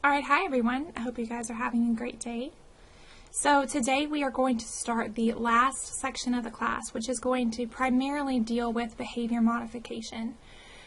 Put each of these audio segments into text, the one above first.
Alright, hi everyone. I hope you guys are having a great day. So today we are going to start the last section of the class, which is going to primarily deal with behavior modification.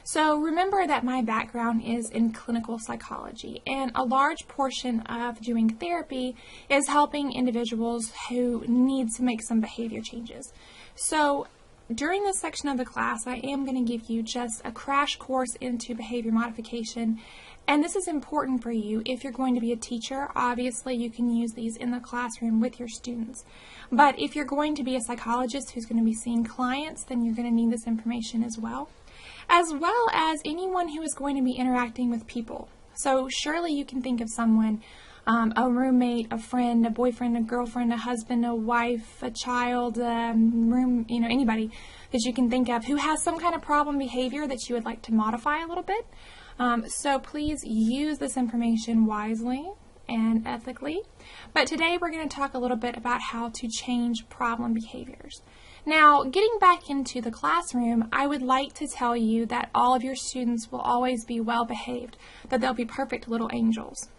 So remember that my background is in clinical psychology, and a large portion of doing therapy is helping individuals who need to make some behavior changes. So during this section of the class, I am going to give you just a crash course into behavior modification. And this is important for you if you're going to be a teacher. Obviously, you can use these in the classroom with your students. But if you're going to be a psychologist who's going to be seeing clients, then you're going to need this information as well as anyone who is going to be interacting with people. So surely you can think of someone, a roommate, a friend, a boyfriend, a girlfriend, a husband, a wife, a child, anybody that you can think of who has some kind of problem behavior that you would like to modify a little bit. So please use this information wisely and ethically. But today we're going to talk a little bit about how to change problem behaviors. Now, getting back into the classroom, I would like to tell you that all of your students will always be well behaved, that they'll be perfect little angels.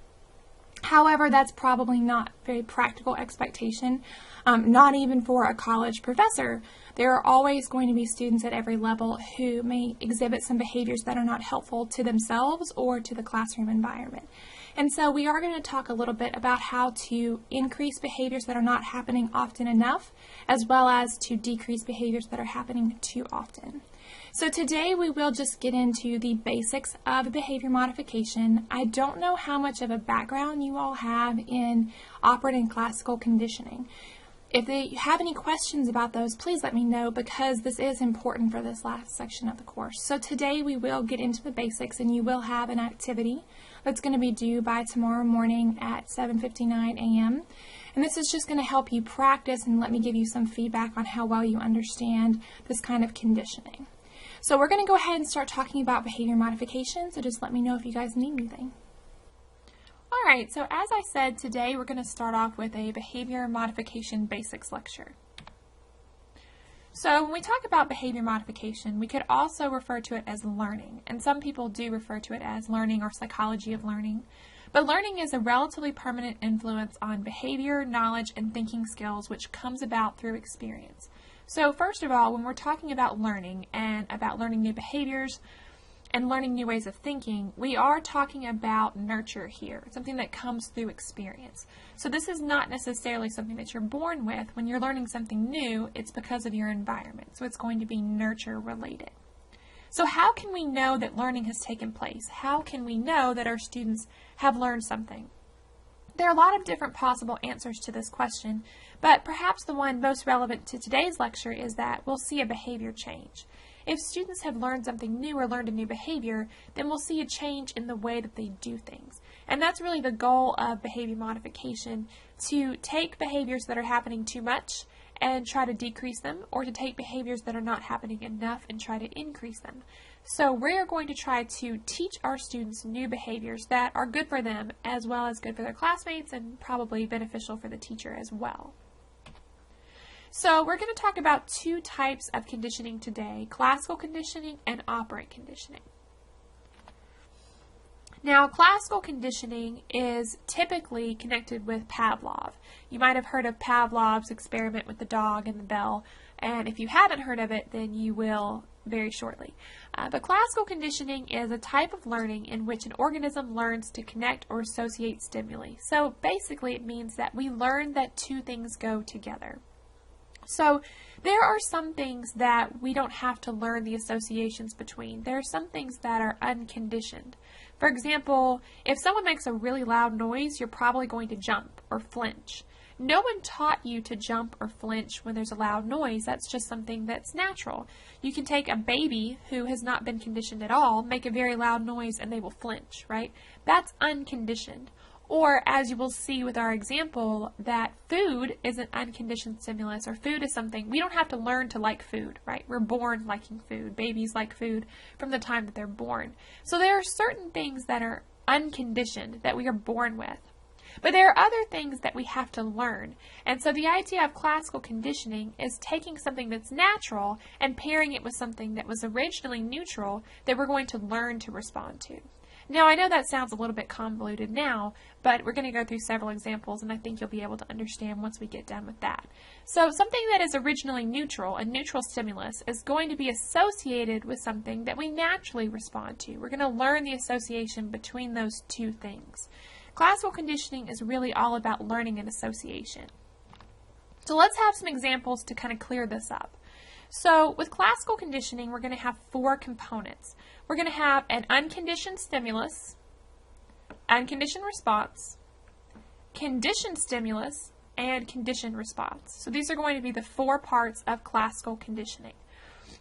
However, that's probably not a very practical expectation, not even for a college professor. There are always going to be students at every level who may exhibit some behaviors that are not helpful to themselves or to the classroom environment. And so we are going to talk a little bit about how to increase behaviors that are not happening often enough, as well as to decrease behaviors that are happening too often. So today we will just get into the basics of behavior modification. I don't know how much of a background you all have in operant and classical conditioning. If you have any questions about those, please let me know, because this is important for this last section of the course. So today we will get into the basics, and you will have an activity that's going to be due by tomorrow morning at 7:59 a.m. And this is just going to help you practice and let me give you some feedback on how well you understand this kind of conditioning. So we're going to go ahead and start talking about behavior modification, so just let me know if you guys need anything. Alright, so as I said, today we're going to start off with a behavior modification basics lecture. So when we talk about behavior modification, we could also refer to it as learning, and some people do refer to it as learning or psychology of learning. But learning is a relatively permanent influence on behavior, knowledge, and thinking skills, which comes about through experience. So first of all, when we're talking about learning and about learning new behaviors and learning new ways of thinking, we are talking about nurture here, something that comes through experience. So this is not necessarily something that you're born with. When you're learning something new, it's because of your environment. So it's going to be nurture related. So how can we know that learning has taken place? How can we know that our students have learned something? There are a lot of different possible answers to this question, but perhaps the one most relevant to today's lecture is that we'll see a behavior change. If students have learned something new or learned a new behavior, then we'll see a change in the way that they do things. And that's really the goal of behavior modification, to take behaviors that are happening too much and try to decrease them, or to take behaviors that are not happening enough and try to increase them. So we're going to try to teach our students new behaviors that are good for them, as well as good for their classmates, and probably beneficial for the teacher as well. So we're going to talk about two types of conditioning today: classical conditioning and operant conditioning. Now, classical conditioning is typically connected with Pavlov. You might have heard of Pavlov's experiment with the dog and the bell, and if you haven't heard of it, then you will very shortly. But classical conditioning is a type of learning in which an organism learns to connect or associate stimuli. So basically it means that we learn that two things go together. So there are some things that we don't have to learn the associations between. There are some things that are unconditioned. For example, if someone makes a really loud noise, you're probably going to jump or flinch. No one taught you to jump or flinch when there's a loud noise. That's just something that's natural. You can take a baby who has not been conditioned at all, make a very loud noise, and they will flinch, right? That's unconditioned. Or, as you will see with our example, that food is an unconditioned stimulus, or food is something, we don't have to learn to like food, right? We're born liking food. Babies like food from the time that they're born. So there are certain things that are unconditioned that we are born with. But there are other things that we have to learn. And so the idea of classical conditioning is taking something that's natural and pairing it with something that was originally neutral that we're going to learn to respond to. Now, I know that sounds a little bit convoluted now, but we're going to go through several examples, and I think you'll be able to understand once we get done with that. So something that is originally neutral, a neutral stimulus, is going to be associated with something that we naturally respond to. We're going to learn the association between those two things. Classical conditioning is really all about learning and association. So let's have some examples to kind of clear this up. So with classical conditioning, we're going to have 4 components. We're going to have an unconditioned stimulus, unconditioned response, conditioned stimulus, and conditioned response. So these are going to be the 4 parts of classical conditioning.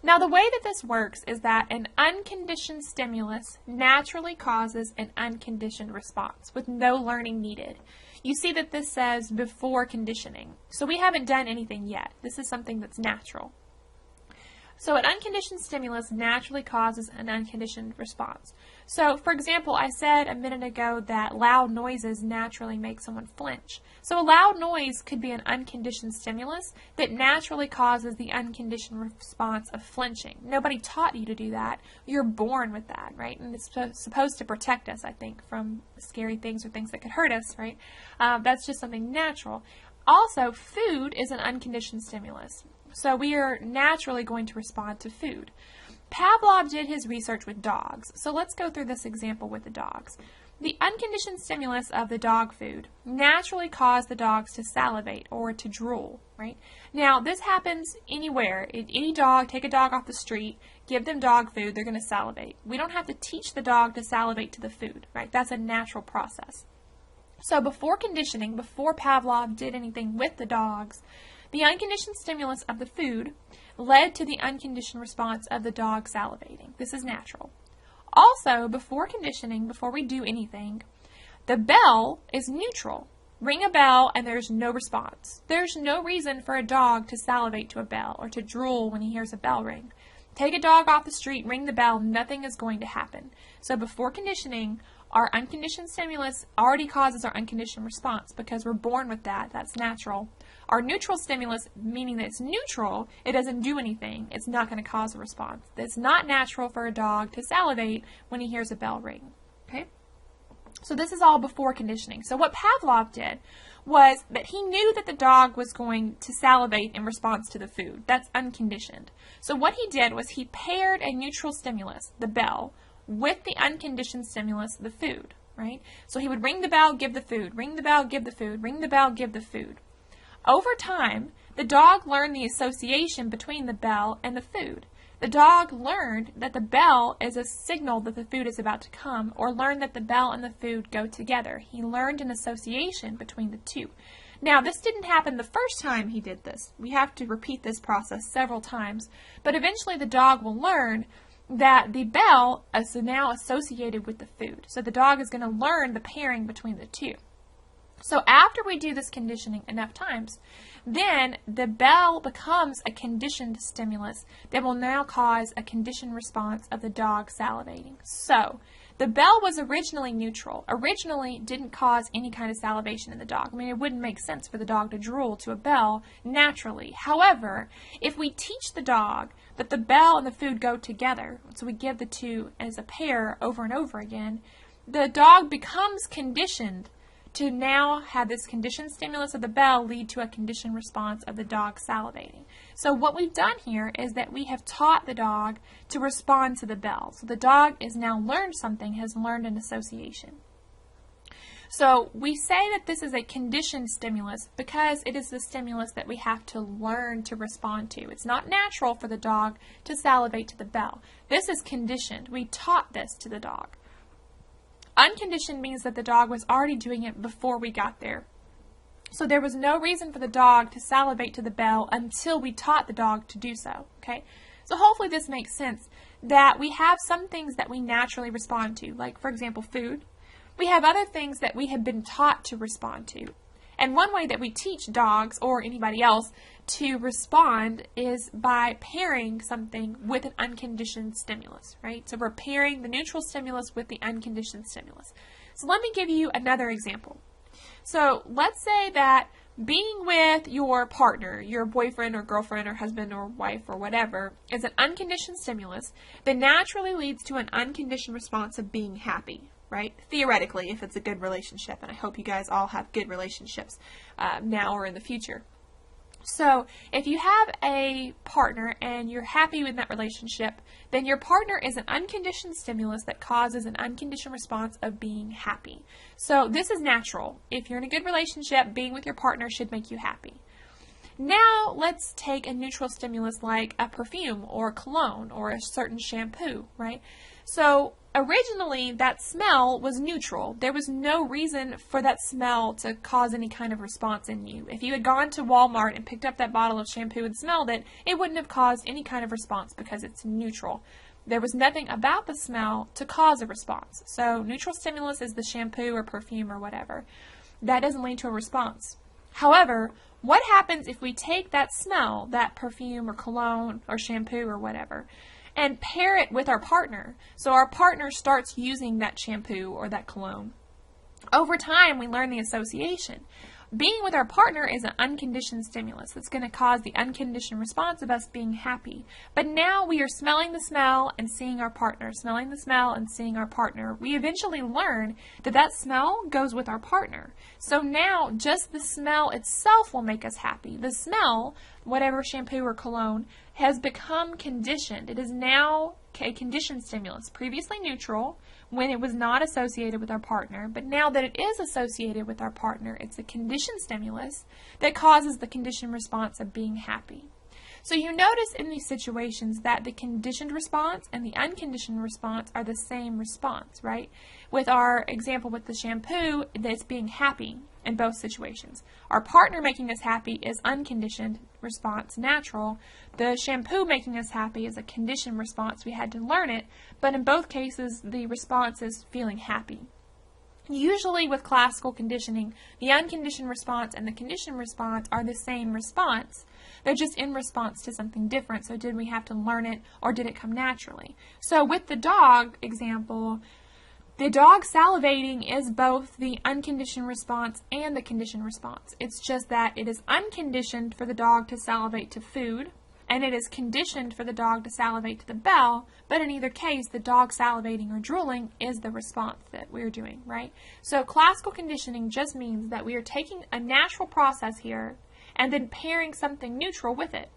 Now, the way that this works is that an unconditioned stimulus naturally causes an unconditioned response with no learning needed. You see that this says before conditioning. So we haven't done anything yet. This is something that's natural. So an unconditioned stimulus naturally causes an unconditioned response. So, for example, I said a minute ago that loud noises naturally make someone flinch. So a loud noise could be an unconditioned stimulus that naturally causes the unconditioned response of flinching. Nobody taught you to do that. You're born with that, right? And it's supposed to protect us, I think, from scary things or things that could hurt us, right? That's just something natural. Also, food is an unconditioned stimulus. So we are naturally going to respond to food. Pavlov did his research with dogs. So let's go through this example with the dogs. The unconditioned stimulus of the dog food naturally caused the dogs to salivate or to drool, right? Now, this happens anywhere. Any dog, take a dog off the street, give them dog food, they're going to salivate. We don't have to teach the dog to salivate to the food, right? That's a natural process. So before conditioning, before Pavlov did anything with the dogs, the unconditioned stimulus of the food led to the unconditioned response of the dog salivating. This is natural. Also, before conditioning, before we do anything, the bell is neutral. Ring a bell and there's no response. There's no reason for a dog to salivate to a bell or to drool when he hears a bell ring. Take a dog off the street, ring the bell, nothing is going to happen. So before conditioning, our unconditioned stimulus already causes our unconditioned response because we're born with that. That's natural. Our neutral stimulus, meaning that it's neutral, it doesn't do anything. It's not going to cause a response. It's not natural for a dog to salivate when he hears a bell ring. Okay? So this is all before conditioning. So what Pavlov did was that he knew that the dog was going to salivate in response to the food. That's unconditioned. So what he did was he paired a neutral stimulus, the bell, with the unconditioned stimulus, the food, right? So he would ring the bell, give the food, ring the bell, give the food, ring the bell, give the food. Over time, the dog learned the association between the bell and the food. The dog learned that the bell is a signal that the food is about to come, or learned that the bell and the food go together. He learned an association between the two. Now, this didn't happen the first time he did this. We have to repeat this process several times, but eventually the dog will learn that the bell is now associated with the food. So the dog is going to learn the pairing between the two. So after we do this conditioning enough times, then the bell becomes a conditioned stimulus that will now cause a conditioned response of the dog salivating. So the bell was originally neutral. Originally didn't cause any kind of salivation in the dog. I mean, it wouldn't make sense for the dog to drool to a bell naturally. However, if we teach the dog that the bell and the food go together, so we give the two as a pair over and over again, the dog becomes conditioned to now have this conditioned stimulus of the bell lead to a conditioned response of the dog salivating. So what we've done here is that we have taught the dog to respond to the bell. So the dog has now learned something, has learned an association. So we say that this is a conditioned stimulus because it is the stimulus that we have to learn to respond to. It's not natural for the dog to salivate to the bell. This is conditioned. We taught this to the dog. Unconditioned means that the dog was already doing it before we got there. So there was no reason for the dog to salivate to the bell until we taught the dog to do so. Okay? So hopefully this makes sense that we have some things that we naturally respond to, like, for example, food. We have other things that we have been taught to respond to. And one way that we teach dogs or anybody else to respond is by pairing something with an unconditioned stimulus, right? So we're pairing the neutral stimulus with the unconditioned stimulus. So let me give you another example. So let's say that being with your partner, your boyfriend or girlfriend or husband or wife or whatever, is an unconditioned stimulus that naturally leads to an unconditioned response of being happy. right? Theoretically, if it's a good relationship, and I hope you guys all have good relationships now or in the future. So if you have a partner and you're happy with that relationship, then your partner is an unconditioned stimulus that causes an unconditioned response of being happy. So this is natural. If you're in a good relationship, being with your partner should make you happy. Now let's take a neutral stimulus like a perfume or a cologne or a certain shampoo, right? So originally that smell was neutral. There was no reason for that smell to cause any kind of response in you. If you had gone to Walmart and picked up that bottle of shampoo and smelled it, it wouldn't have caused any kind of response because it's neutral. There was nothing about the smell to cause a response. So neutral stimulus is the shampoo or perfume or whatever. That doesn't lead to a response. However, what happens if we take that smell, that perfume or cologne or shampoo or whatever, and pair it with our partner? So our partner starts using that shampoo or that cologne. Over time, we learn the association. Being with our partner is an unconditioned stimulus that's going to cause the unconditioned response of us being happy. But now we are smelling the smell and seeing our partner, smelling the smell and seeing our partner. We eventually learn that that smell goes with our partner. So now just the smell itself will make us happy. The smell, whatever shampoo or cologne, has become conditioned. It is now a conditioned stimulus, previously neutral when it was not associated with our partner, but now that it is associated with our partner, it's a conditioned stimulus that causes the conditioned response of being happy. So you notice in these situations that the conditioned response and the unconditioned response are the same response, right? With our example with the shampoo, that's being happy in both situations. Our partner making us happy is unconditioned response, natural. The shampoo making us happy is a conditioned response. We had to learn it, but in both cases, the response is feeling happy. Usually with classical conditioning, the unconditioned response and the conditioned response are the same response. They're just in response to something different. So did we have to learn it or did it come naturally? So with the dog example, the dog salivating is both the unconditioned response and the conditioned response. It's just that it is unconditioned for the dog to salivate to food, and it is conditioned for the dog to salivate to the bell, but in either case, the dog salivating or drooling is the response that we're doing, right? So classical conditioning just means that we are taking a natural process here and then pairing something neutral with it.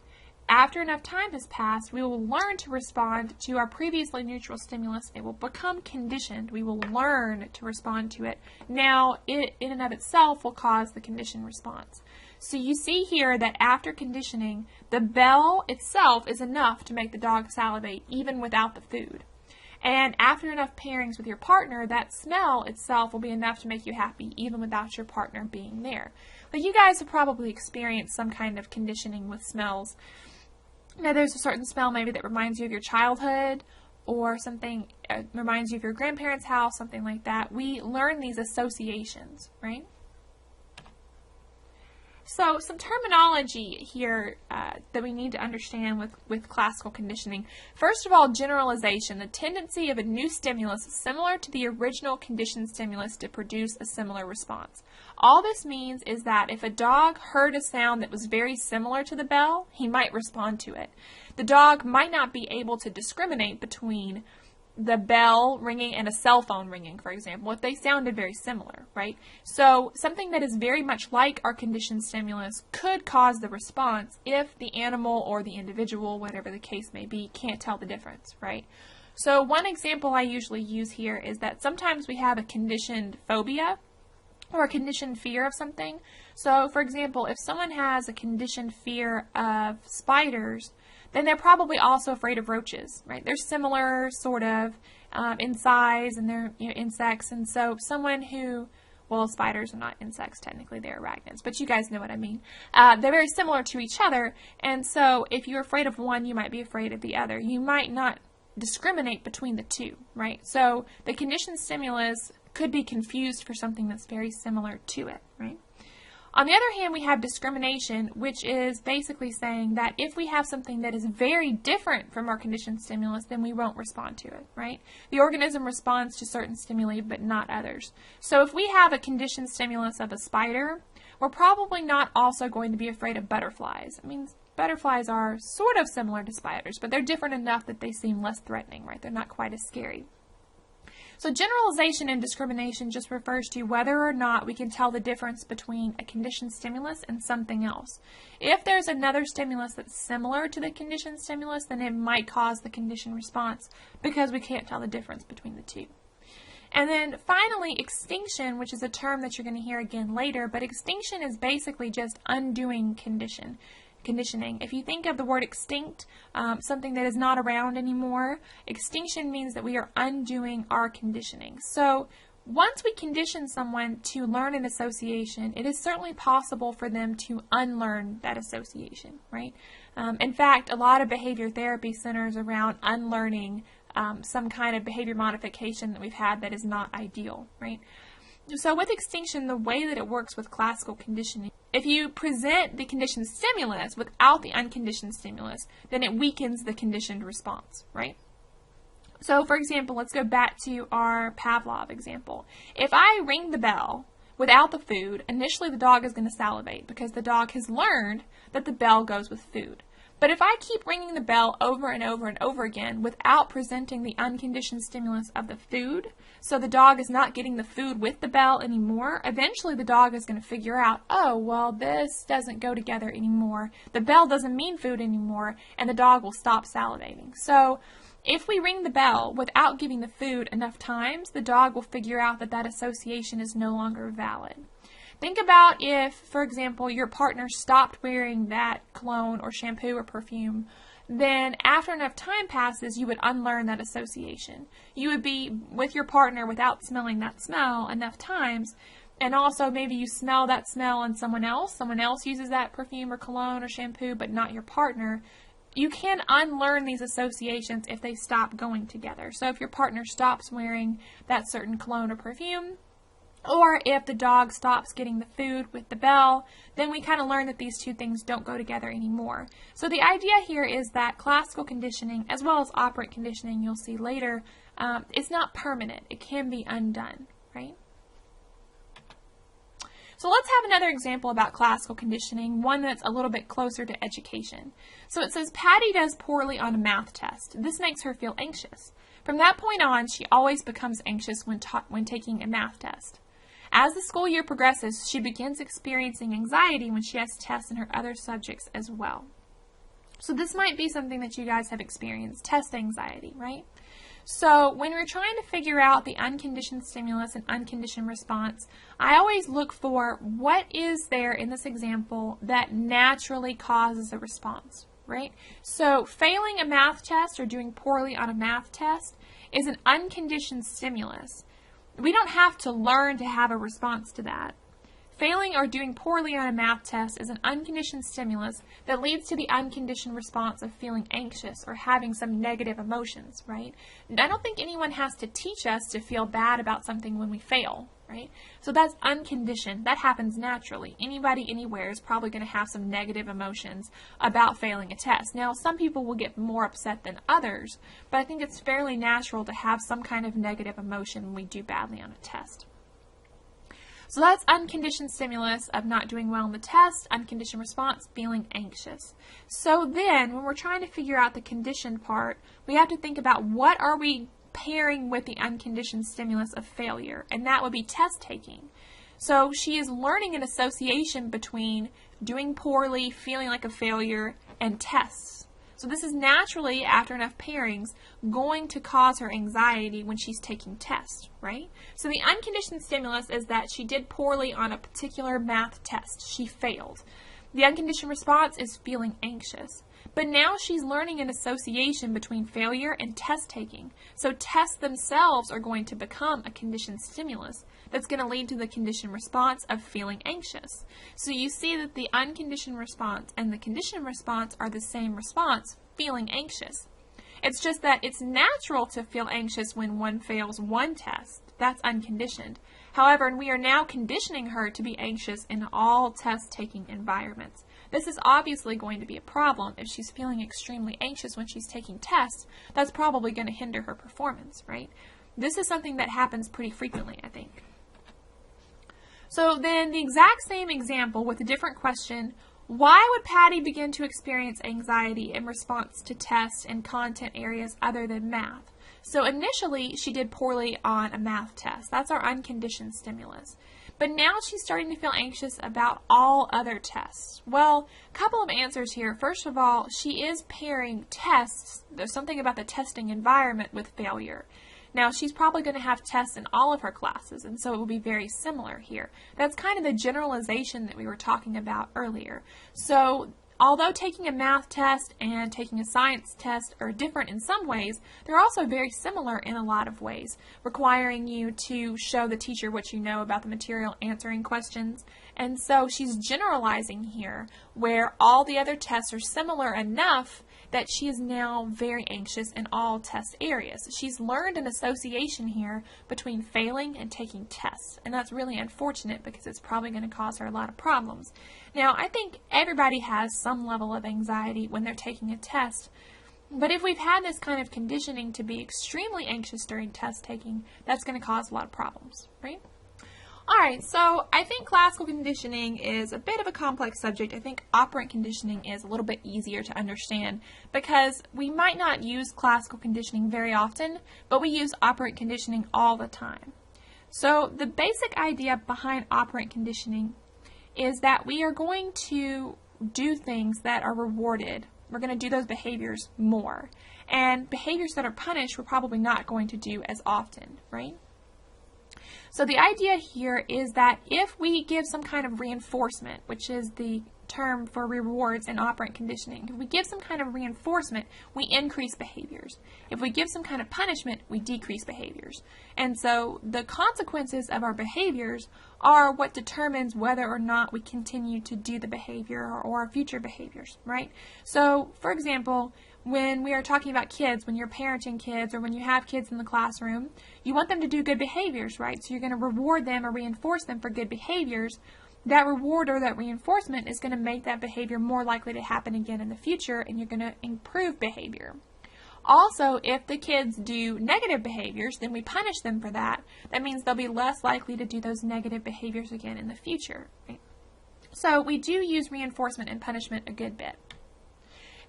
After enough time has passed, we will learn to respond to our previously neutral stimulus. It will become conditioned. We will learn to respond to it. Now, it in and of itself will cause the conditioned response. So you see here that after conditioning, the bell itself is enough to make the dog salivate even without the food. And after enough pairings with your partner, that smell itself will be enough to make you happy even without your partner being there. But you guys have probably experienced some kind of conditioning with smells. Now, there's a certain smell maybe that reminds you of your childhood or something reminds you of your grandparents' house, something like that. We learn these associations, right? So some terminology here that we need to understand with classical conditioning. First of all, generalization, the tendency of a new stimulus similar to the original conditioned stimulus to produce a similar response. All this means is that if a dog heard a sound that was very similar to the bell, he might respond to it. The dog might not be able to discriminate between the bell ringing and a cell phone ringing, for example, if they sounded very similar, right? So something that is very much like our conditioned stimulus could cause the response if the animal or the individual, whatever the case may be, can't tell the difference, right? So one example I usually use here is that sometimes we have a conditioned phobia or a conditioned fear of something. So, for example, if someone has a conditioned fear of spiders, then they're probably also afraid of roaches, right? They're similar, sort of, in size, and they're insects. And so someone who, well, spiders are not insects, technically, they're arachnids, but you guys know what I mean. They're very similar to each other, and so if you're afraid of one, you might be afraid of the other. You might not discriminate between the two, right? So the conditioned stimulus could be confused for something that's very similar to it, right? On the other hand, we have discrimination, which is basically saying that if we have something that is very different from our conditioned stimulus, then we won't respond to it, right? The organism responds to certain stimuli, but not others. So if we have a conditioned stimulus of a spider, we're probably not also going to be afraid of butterflies. I mean, butterflies are sort of similar to spiders, but they're different enough that they seem less threatening, right? They're not quite as scary. So generalization and discrimination just refers to whether or not we can tell the difference between a conditioned stimulus and something else. If there's another stimulus that's similar to the conditioned stimulus, then it might cause the conditioned response because we can't tell the difference between the two. And then finally, extinction, which is a term that you're going to hear again later, but extinction is basically just undoing conditioning. If you think of the word extinct, something that is not around anymore, extinction means that we are undoing our conditioning. So once we condition someone to learn an association, it is certainly possible for them to unlearn that association, right? In fact, a lot of behavior therapy centers around unlearning some kind of behavior modification that we've had that is not ideal, right? So with extinction, the way that it works with classical conditioning, if you present the conditioned stimulus without the unconditioned stimulus, then it weakens the conditioned response, right? So for example, let's go back to our Pavlov example. If I ring the bell without the food, initially the dog is going to salivate because the dog has learned that the bell goes with food. But if I keep ringing the bell over and over and over again without presenting the unconditioned stimulus of the food, so the dog is not getting the food with the bell anymore, eventually the dog is going to figure out, oh, well, this doesn't go together anymore. The bell doesn't mean food anymore, and the dog will stop salivating. So if we ring the bell without giving the food enough times, the dog will figure out that that association is no longer valid. Think about if, for example, your partner stopped wearing that cologne or shampoo or perfume, then after enough time passes, you would unlearn that association. You would be with your partner without smelling that smell enough times, and also maybe you smell that smell on someone else uses that perfume or cologne or shampoo, but not your partner. You can unlearn these associations if they stop going together. So if your partner stops wearing that certain cologne or perfume, or if the dog stops getting the food with the bell, then we kind of learn that these two things don't go together anymore. So the idea here is that classical conditioning, as well as operant conditioning, you'll see later, is not permanent. It can be undone, right? So let's have another example about classical conditioning, one that's a little bit closer to education. So it says, Patty does poorly on a math test. This makes her feel anxious. From that point on, she always becomes anxious when taking a math test. As the school year progresses, she begins experiencing anxiety when she has tests in her other subjects as well. So this might be something that you guys have experienced, test anxiety, right? So when we're trying to figure out the unconditioned stimulus and unconditioned response, I always look for what is there in this example that naturally causes a response, right? So failing a math test or doing poorly on a math test is an unconditioned stimulus. We don't have to learn to have a response to that. Failing or doing poorly on a math test is an unconditioned stimulus that leads to the unconditioned response of feeling anxious or having some negative emotions, right? I don't think anyone has to teach us to feel bad about something when we fail, right? So that's unconditioned. That happens naturally. Anybody anywhere is probably going to have some negative emotions about failing a test. Now, some people will get more upset than others, but I think it's fairly natural to have some kind of negative emotion when we do badly on a test. So that's unconditioned stimulus of not doing well in the test, unconditioned response, feeling anxious. So then, when we're trying to figure out the conditioned part, we have to think about what are we pairing with the unconditioned stimulus of failure, and that would be test taking. So she is learning an association between doing poorly, feeling like a failure, and tests. So this is naturally, after enough pairings, going to cause her anxiety when she's taking tests, right? So the unconditioned stimulus is that she did poorly on a particular math test. She failed. The unconditioned response is feeling anxious. But now she's learning an association between failure and test taking. So tests themselves are going to become a conditioned stimulus that's going to lead to the conditioned response of feeling anxious. So you see that the unconditioned response and the conditioned response are the same response, feeling anxious. It's just that it's natural to feel anxious when one fails one test. That's unconditioned. However, we are now conditioning her to be anxious in all test-taking environments. This is obviously going to be a problem. If she's feeling extremely anxious when she's taking tests, that's probably going to hinder her performance, right? This is something that happens pretty frequently, I think. So then the exact same example with a different question, why would Patty begin to experience anxiety in response to tests and content areas other than math? So initially, she did poorly on a math test. That's our unconditioned stimulus. But now she's starting to feel anxious about all other tests. Well, a couple of answers here. First of all, she is pairing tests. There's something about the testing environment with failure. Now, she's probably going to have tests in all of her classes, and so it will be very similar here. That's kind of the generalization that we were talking about earlier. So, although taking a math test and taking a science test are different in some ways, they're also very similar in a lot of ways, requiring you to show the teacher what you know about the material, answering questions. And so she's generalizing here, where all the other tests are similar enough that she is now very anxious in all test areas. She's learned an association here between failing and taking tests, and that's really unfortunate because it's probably going to cause her a lot of problems. Now, I think everybody has some level of anxiety when they're taking a test, but if we've had this kind of conditioning to be extremely anxious during test taking, that's going to cause a lot of problems, right? Alright, so I think classical conditioning is a bit of a complex subject. I think operant conditioning is a little bit easier to understand because we might not use classical conditioning very often, but we use operant conditioning all the time. So the basic idea behind operant conditioning is that we are going to do things that are rewarded. We're going to do those behaviors more. And behaviors that are punished we're probably not going to do as often, right? So the idea here is that if we give some kind of reinforcement, which is the term for rewards in operant conditioning, if we give some kind of reinforcement, we increase behaviors. If we give some kind of punishment, we decrease behaviors. And so the consequences of our behaviors are what determines whether or not we continue to do the behavior or future behaviors, right? So, for example, when we are talking about kids, when you're parenting kids or when you have kids in the classroom, you want them to do good behaviors, right? So you're going to reward them or reinforce them for good behaviors. That reward or that reinforcement is going to make that behavior more likely to happen again in the future, and you're going to improve behavior. Also, if the kids do negative behaviors, then we punish them for that. That means they'll be less likely to do those negative behaviors again in the future, right? So we do use reinforcement and punishment a good bit.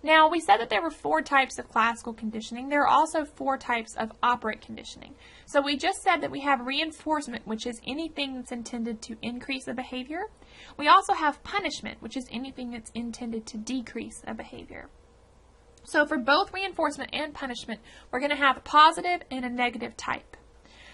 Now, we said that there were 4 types of classical conditioning. There are also 4 types of operant conditioning. So we just said that we have reinforcement, which is anything that's intended to increase a behavior. We also have punishment, which is anything that's intended to decrease a behavior. So for both reinforcement and punishment, we're going to have a positive and a negative type.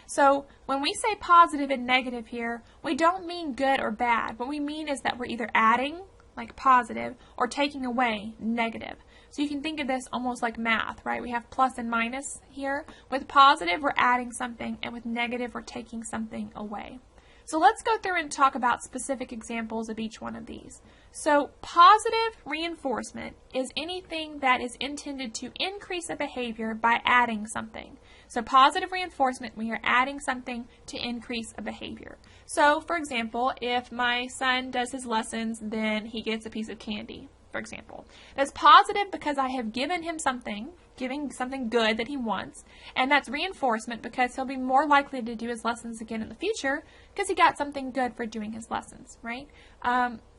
So when we say positive and negative here, we don't mean good or bad. What we mean is that we're either adding, like positive, or taking away, negative. So you can think of this almost like math, right? We have plus and minus here. With positive, we're adding something, and with negative, we're taking something away. So let's go through and talk about specific examples of each one of these. So positive reinforcement is anything that is intended to increase a behavior by adding something. So positive reinforcement, we are adding something to increase a behavior. So for example, if my son does his lessons, then he gets a piece of candy, for example. That's positive because I have given him something, giving something good that he wants, and that's reinforcement because he'll be more likely to do his lessons again in the future because he got something good for doing his lessons, right?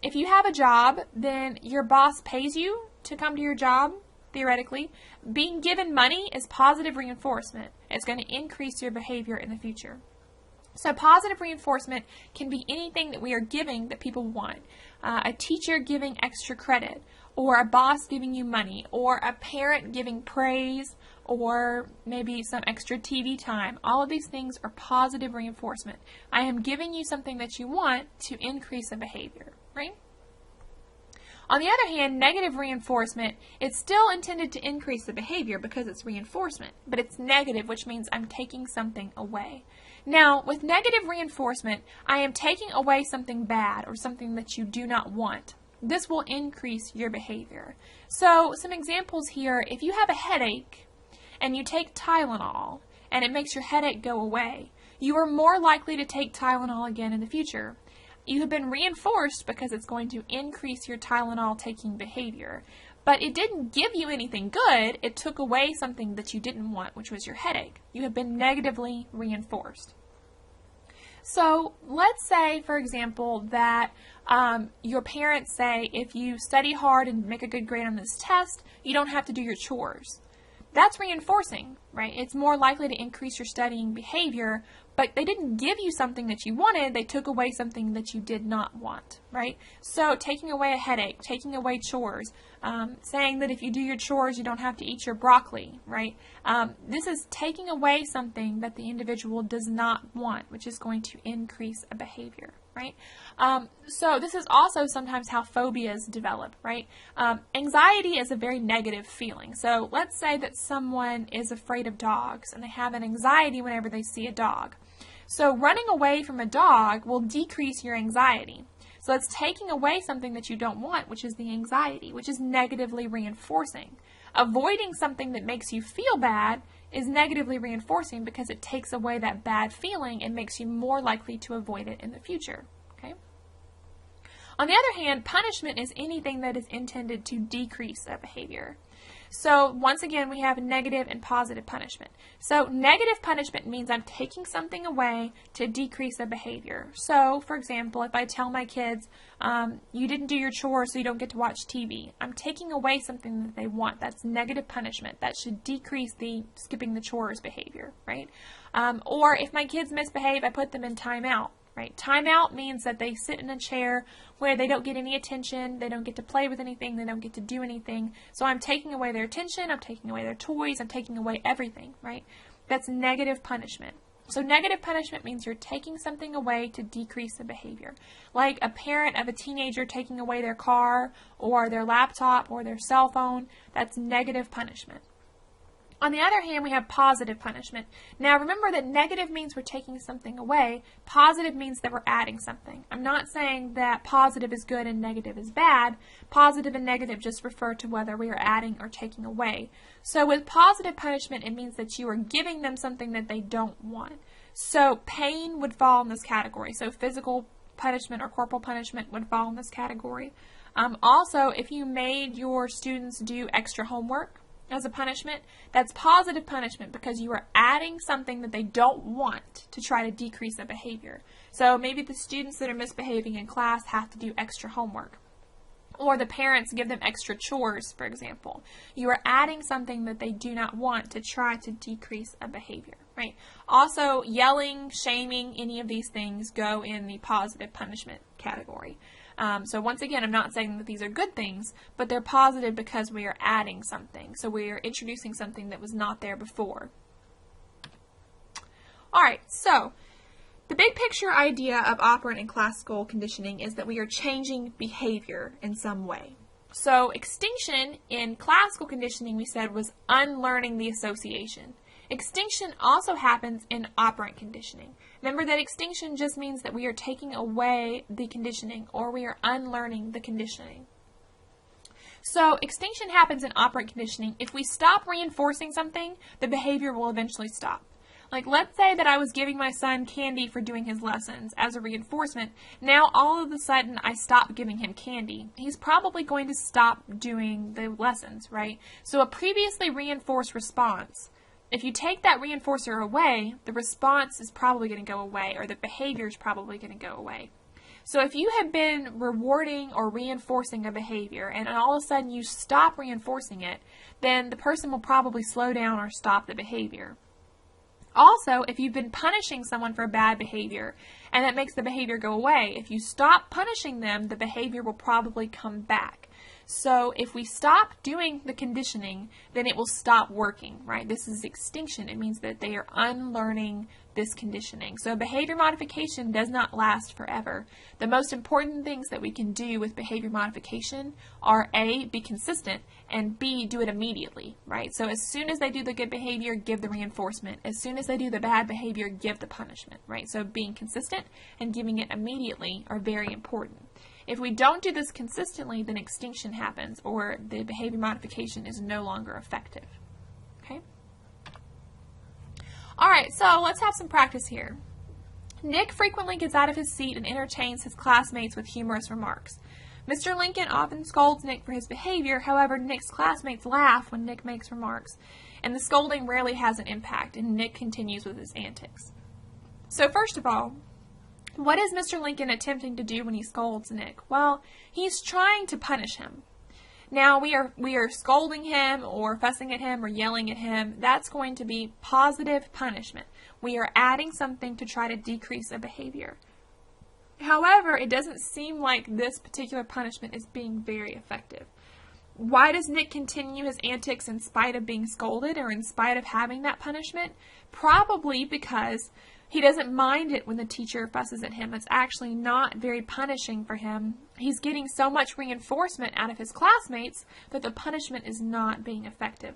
If you have a job, then your boss pays you to come to your job, theoretically. Being given money is positive reinforcement. It's going to increase your behavior in the future. So positive reinforcement can be anything that we are giving that people want. A teacher giving extra credit, or a boss giving you money, or a parent giving praise, or maybe some extra TV time. All of these things are positive reinforcement. I am giving you something that you want to increase a behavior, right? On the other hand, negative reinforcement, it's still intended to increase the behavior because it's reinforcement, but it's negative, which means I'm taking something away. Now, with negative reinforcement, I am taking away something bad or something that you do not want. This will increase your behavior. So, some examples here, if you have a headache and you take Tylenol and it makes your headache go away, you are more likely to take Tylenol again in the future. You have been reinforced because it's going to increase your Tylenol taking behavior. But it didn't give you anything good. It took away something that you didn't want, which was your headache. You have been negatively reinforced. So let's say, for example, that your parents say if you study hard and make a good grade on this test, you don't have to do your chores. that's reinforcing, right? It's more likely to increase your studying behavior, but they didn't give you something that you wanted, they took away something that you did not want, right? So taking away a headache, taking away chores, saying that if you do your chores, you don't have to eat your broccoli, right? This is taking away something that the individual does not want, which is going to increase a behavior, right? So this is also sometimes how phobias develop, right? Anxiety is a very negative feeling. So let's say that someone is afraid of dogs and they have an anxiety whenever they see a dog. So running away from a dog will decrease your anxiety. So it's taking away something that you don't want, which is the anxiety, which is negatively reinforcing. Avoiding something that makes you feel bad is negatively reinforcing because it takes away that bad feeling and makes you more likely to avoid it in the future. Okay? On the other hand, punishment is anything that is intended to decrease a behavior. So once again, we have negative and positive punishment. So negative punishment means I'm taking something away to decrease a behavior. So for example, if I tell my kids, you didn't do your chores so you don't get to watch TV, I'm taking away something that they want. That's negative punishment. That should decrease the skipping the chores behavior, right? Or if my kids misbehave, I put them in timeout. Right? Timeout means that they sit in a chair where they don't get any attention, they don't get to play with anything, they don't get to do anything. So I'm taking away their attention, I'm taking away their toys, I'm taking away everything, right? That's negative punishment. So negative punishment means you're taking something away to decrease the behavior. Like a parent of a teenager taking away their car or their laptop or their cell phone, that's negative punishment. On the other hand, we have positive punishment. Now remember that negative means we're taking something away. Positive means that we're adding something. I'm not saying that positive is good and negative is bad. Positive and negative just refer to whether we are adding or taking away. So with positive punishment, it means that you are giving them something that they don't want. So pain would fall in this category. So physical punishment or corporal punishment would fall in this category. Also, if you made your students do extra homework as a punishment, that's positive punishment because you are adding something that they don't want to try to decrease a behavior. So maybe the students that are misbehaving in class have to do extra homework. Or the parents give them extra chores, for example. You are adding something that they do not want to try to decrease a behavior, right? Also, yelling, shaming, any of these things go in the positive punishment category. So once again, I'm not saying that these are good things, but they're positive because we are adding something. So we are introducing something that was not there before. All right, so the big picture idea of operant and classical conditioning is that we are changing behavior in some way. So extinction in classical conditioning, we said, was unlearning the association. Extinction also happens in operant conditioning. Remember that extinction just means that we are taking away the conditioning or we are unlearning the conditioning. So extinction happens in operant conditioning. If we stop reinforcing something, the behavior will eventually stop. Like let's say that I was giving my son candy for doing his lessons as a reinforcement. Now all of a sudden I stop giving him candy. He's probably going to stop doing the lessons, right? So a previously reinforced response, if you take that reinforcer away, the response is probably going to go away, or the behavior is probably going to go away. So if you have been rewarding or reinforcing a behavior, and all of a sudden you stop reinforcing it, then the person will probably slow down or stop the behavior. Also, if you've been punishing someone for bad behavior, and that makes the behavior go away, if you stop punishing them, the behavior will probably come back. So if we stop doing the conditioning, then it will stop working, right? This is extinction. It means that they are unlearning this conditioning. So behavior modification does not last forever. The most important things that we can do with behavior modification are A, be consistent, and B, do it immediately, right? So as soon as they do the good behavior, give the reinforcement. As soon as they do the bad behavior, give the punishment, right? So being consistent and giving it immediately are very important. If we don't do this consistently, then extinction happens or the behavior modification is no longer effective. Okay? Alright, so let's have some practice here. Nick frequently gets out of his seat and entertains his classmates with humorous remarks. Mr. Lincoln often scolds Nick for his behavior, however, Nick's classmates laugh when Nick makes remarks, and the scolding rarely has an impact, and Nick continues with his antics. So first of all, what is Mr. Lincoln attempting to do when he scolds Nick? Well, he's trying to punish him. Now we are scolding him or fussing at him or yelling at him. That's going to be positive punishment. We are adding something to try to decrease a behavior. However, it doesn't seem like this particular punishment is being very effective. Why does Nick continue his antics in spite of being scolded or in spite of having that punishment? Probably because he doesn't mind it when the teacher fusses at him. It's actually not very punishing for him. He's getting so much reinforcement out of his classmates that the punishment is not being effective.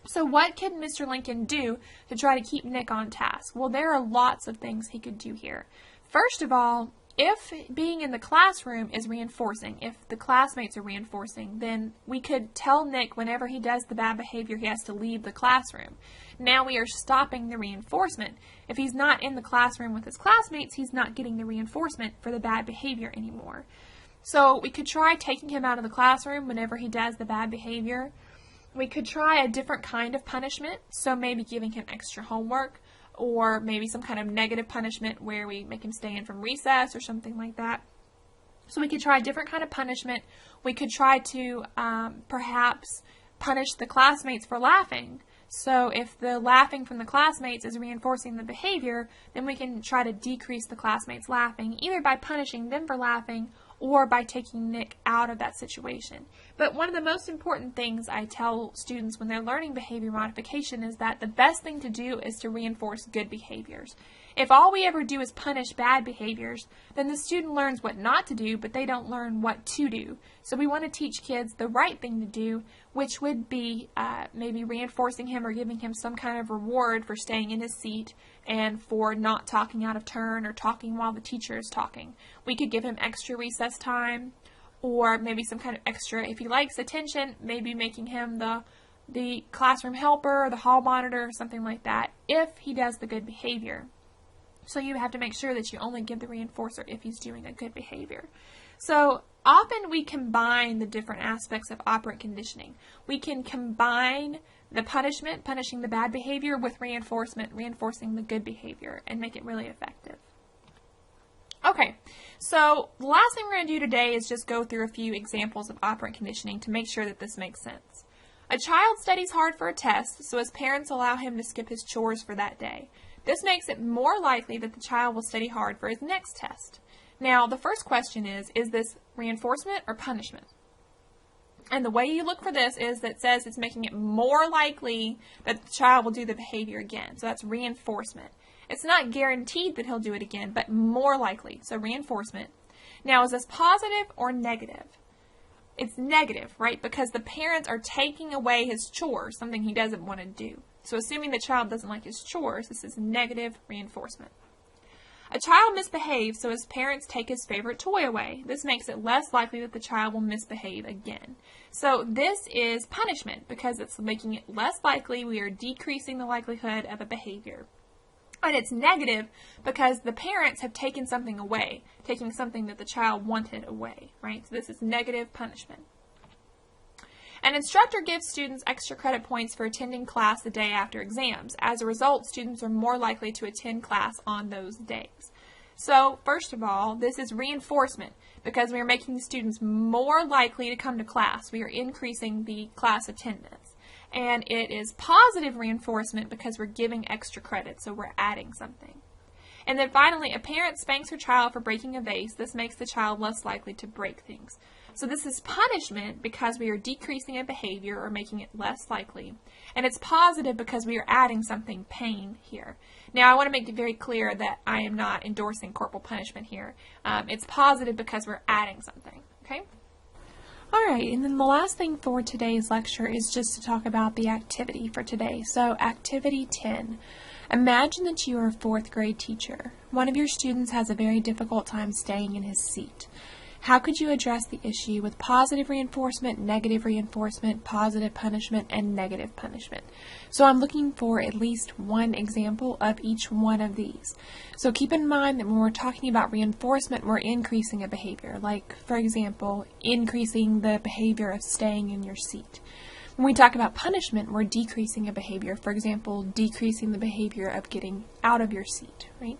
So what could Mr. Lincoln do to try to keep Nick on task? Well, there are lots of things he could do here. First of all, if being in the classroom is reinforcing, if the classmates are reinforcing, then we could tell Nick whenever he does the bad behavior, he has to leave the classroom. Now we are stopping the reinforcement. If he's not in the classroom with his classmates, he's not getting the reinforcement for the bad behavior anymore. So we could try taking him out of the classroom whenever he does the bad behavior. We could try a different kind of punishment, so maybe giving him extra homework, or maybe some kind of negative punishment where we make him stay in from recess or something like that. So we could try a different kind of punishment. We could try to perhaps punish the classmates for laughing. So if the laughing from the classmates is reinforcing the behavior, then we can try to decrease the classmates laughing, either by punishing them for laughing or by taking Nick out of that situation. But one of the most important things I tell students when they're learning behavior modification is that the best thing to do is to reinforce good behaviors. If all we ever do is punish bad behaviors, then the student learns what not to do, but they don't learn what to do. So we want to teach kids the right thing to do, which would be maybe reinforcing him or giving him some kind of reward for staying in his seat and for not talking out of turn or talking while the teacher is talking. We could give him extra recess time, or maybe some kind of extra, if he likes attention, maybe making him the classroom helper or the hall monitor or something like that, if he does the good behavior. So you have to make sure that you only give the reinforcer if he's doing a good behavior. So often we combine the different aspects of operant conditioning. We can combine the punishment, punishing the bad behavior, with reinforcement, reinforcing the good behavior, and make it really effective. Okay, so the last thing we're going to do today is just go through a few examples of operant conditioning to make sure that this makes sense. A child studies hard for a test, so his parents allow him to skip his chores for that day. This makes it more likely that the child will study hard for his next test. Now, the first question is this reinforcement or punishment? And the way you look for this is that it says it's making it more likely that the child will do the behavior again. So that's reinforcement. It's not guaranteed that he'll do it again, but more likely. So reinforcement. Now, is this positive or negative? It's negative, right? Because the parents are taking away his chores, something he doesn't want to do. So assuming the child doesn't like his chores, this is negative reinforcement. A child misbehaves, so his parents take his favorite toy away. This makes it less likely that the child will misbehave again. So this is punishment because it's making it less likely. We are decreasing the likelihood of a behavior. And it's negative because the parents have taken something away, taking something that the child wanted away, right? So this is negative punishment. An instructor gives students extra credit points for attending class the day after exams. As a result, students are more likely to attend class on those days. So, first of all, this is reinforcement because we are making the students more likely to come to class. We are increasing the class attendance. And it is positive reinforcement because we're giving extra credit, so we're adding something. And then finally, a parent spanks her child for breaking a vase. This makes the child less likely to break things. So this is punishment because we are decreasing a behavior or making it less likely. And it's positive because we are adding something, pain, here. Now, I want to make it very clear that I am not endorsing corporal punishment here. It's positive because we're adding something, okay? All right, and then the last thing for today's lecture is just to talk about the activity for today. So, activity 10. Imagine that you are a 4th grade teacher. One of your students has a very difficult time staying in his seat. How could you address the issue with positive reinforcement, negative reinforcement, positive punishment, and negative punishment? So I'm looking for at least one example of each one of these. So keep in mind that when we're talking about reinforcement, we're increasing a behavior. Like, for example, increasing the behavior of staying in your seat. When we talk about punishment, we're decreasing a behavior. For example, decreasing the behavior of getting out of your seat, right?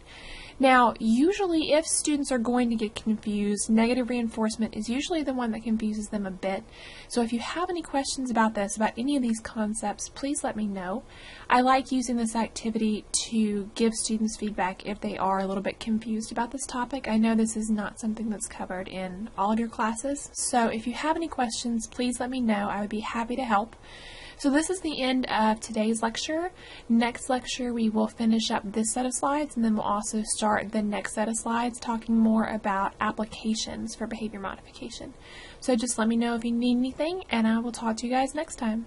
Now, usually if students are going to get confused, negative reinforcement is usually the one that confuses them a bit. So if you have any questions about this, about any of these concepts, please let me know. I like using this activity to give students feedback if they are a little bit confused about this topic. I know this is not something that's covered in all of your classes, so if you have any questions, please let me know. I would be happy to help. So this is the end of today's lecture. Next lecture we will finish up this set of slides, and then we'll also start the next set of slides talking more about applications for behavior modification. So just let me know if you need anything, and I will talk to you guys next time.